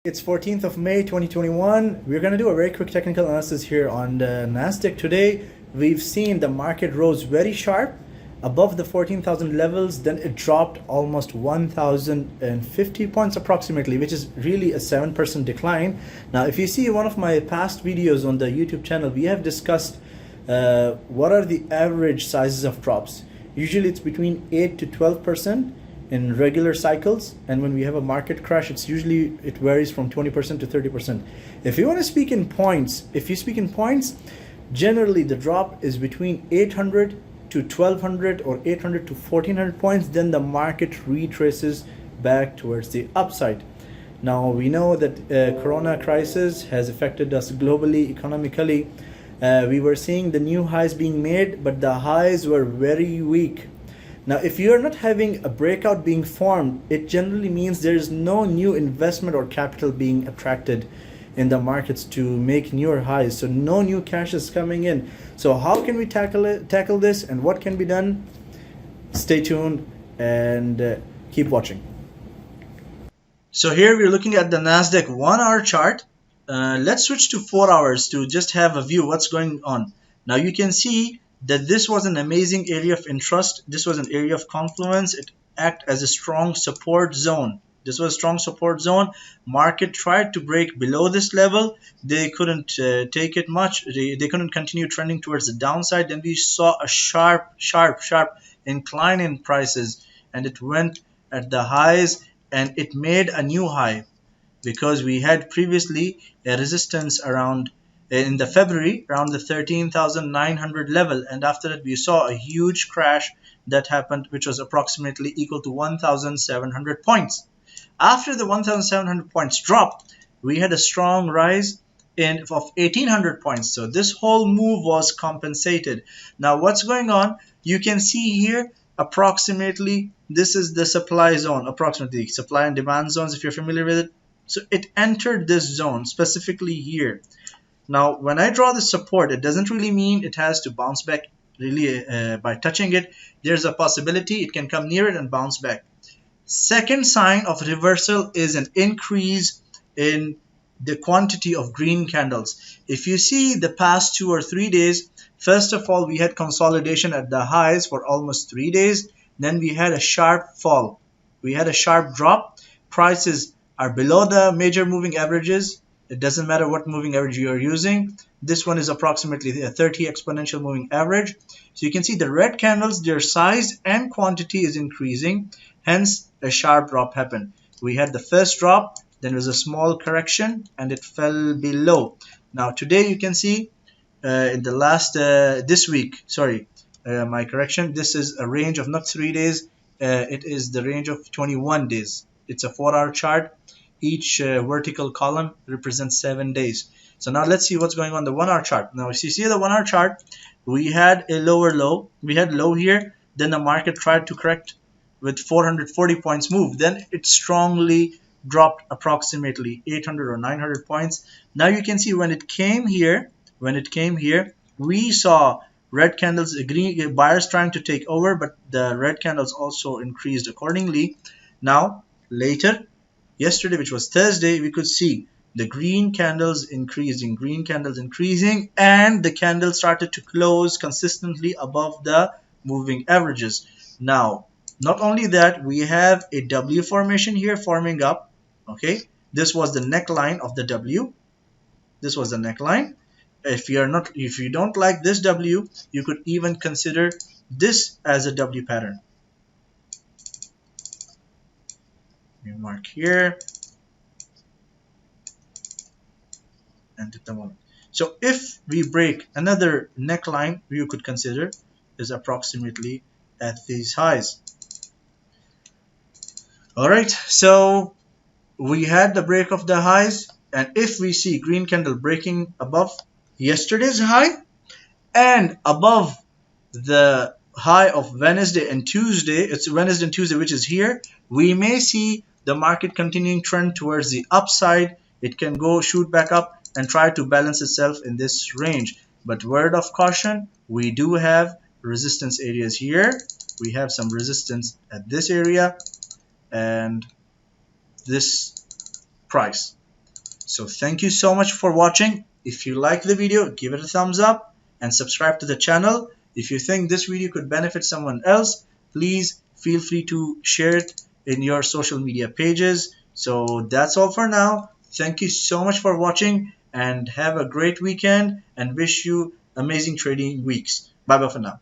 It's 14th of May 2021. We're going to do a very quick technical analysis here on the Nasdaq. Today, we've seen the market rose very sharp above the 14,000 levels. Then it dropped almost 1,050 points approximately, which is really a 7% decline. Now, if you see one of my past videos on the YouTube channel, we have discussed what are the average sizes of drops. Usually it's between 8 to 12% in regular cycles, and when we have a market crash, it varies from 20% to 30%. If you want to speak in points, generally the drop is between 800 to 1200 or 800 to 1400 points. Then the market retraces back towards the upside. Now we know that corona crisis has affected us globally, economically. We were seeing the new highs being made, but the highs were very weak. Now, if you're not having a breakout being formed, it generally means there is no new investment or capital being attracted in the markets to make newer highs. So no new cash is coming in. So how can we tackle this, and what can be done? Stay tuned and keep watching. So here we're looking at the Nasdaq 1-hour chart. Let's switch to 4 hours to just have a view what's going on. Now you can see that this was an amazing area of interest. This was an area of confluence. It acted as a strong support zone. This was a strong support zone. Market tried to break below this level. They couldn't take it much. They couldn't continue trending towards the downside. Then we saw a sharp incline in prices, and it went at the highs and it made a new high, because we had previously a resistance around in the February around the 13,900 level, and after that we saw a huge crash that happened, which was approximately equal to 1,700 points. After the 1,700 points drop, we had a strong rise of 1,800 points. So this whole move was compensated. Now what's going on? You can see here approximately this is the supply zone, approximately supply and demand zones, if you're familiar with it. So it entered this zone specifically here. Now, when I draw the support, it doesn't really mean it has to bounce back really by touching it. There's a possibility it can come near it and bounce back. Second sign of reversal is an increase in the quantity of green candles. If you see the past 2 or 3 days, first of all, we had consolidation at the highs for almost 3 days. Then we had a sharp fall. We had a sharp drop. Prices are below the major moving averages. It doesn't matter what moving average you are using. This one is approximately a 30 exponential moving average. So you can see the red candles, their size and quantity is increasing. Hence, a sharp drop happened. We had the first drop, then there was a small correction, and it fell below. Now today you can see in the last, this week, my correction, this is a range of not 3 days. It is the range of 21 days. It's a 4-hour chart. Each vertical column represents 7 days. So now let's see what's going on the 1-hour chart. Now, if you see the 1-hour chart, we had a lower low. We had low here. Then the market tried to correct with 440 points move. Then it strongly dropped approximately 800 or 900 points. Now you can see when it came here, we saw red candles, green buyers trying to take over, but the red candles also increased accordingly. Now, later, yesterday, which was Thursday, we could see the green candles increasing, and the candle started to close consistently above the moving averages. Now, not only that, we have a W formation here forming up. Okay, this was the neckline of the W. This was the neckline. If you don't like this W, you could even consider this as a W pattern. Mark here and at the moment. So if we break another neckline, you could consider is approximately at these highs. All right, so we had the break of the highs, and if we see green candle breaking above yesterday's high and above the high of Wednesday and Tuesday, it's Wednesday and Tuesday, which is here, we may see the market continuing trend towards the upside. It can go shoot back up and try to balance itself in this range. But word of caution, we do have resistance areas here. We have some resistance at this area and this price. So thank you so much for watching. If you like the video, give it a thumbs up and subscribe to the channel. If you think this video could benefit someone else, please feel free to share it in your social media pages. So that's all for now. Thank you so much for watching and have a great weekend and wish you amazing trading weeks. Bye bye for now.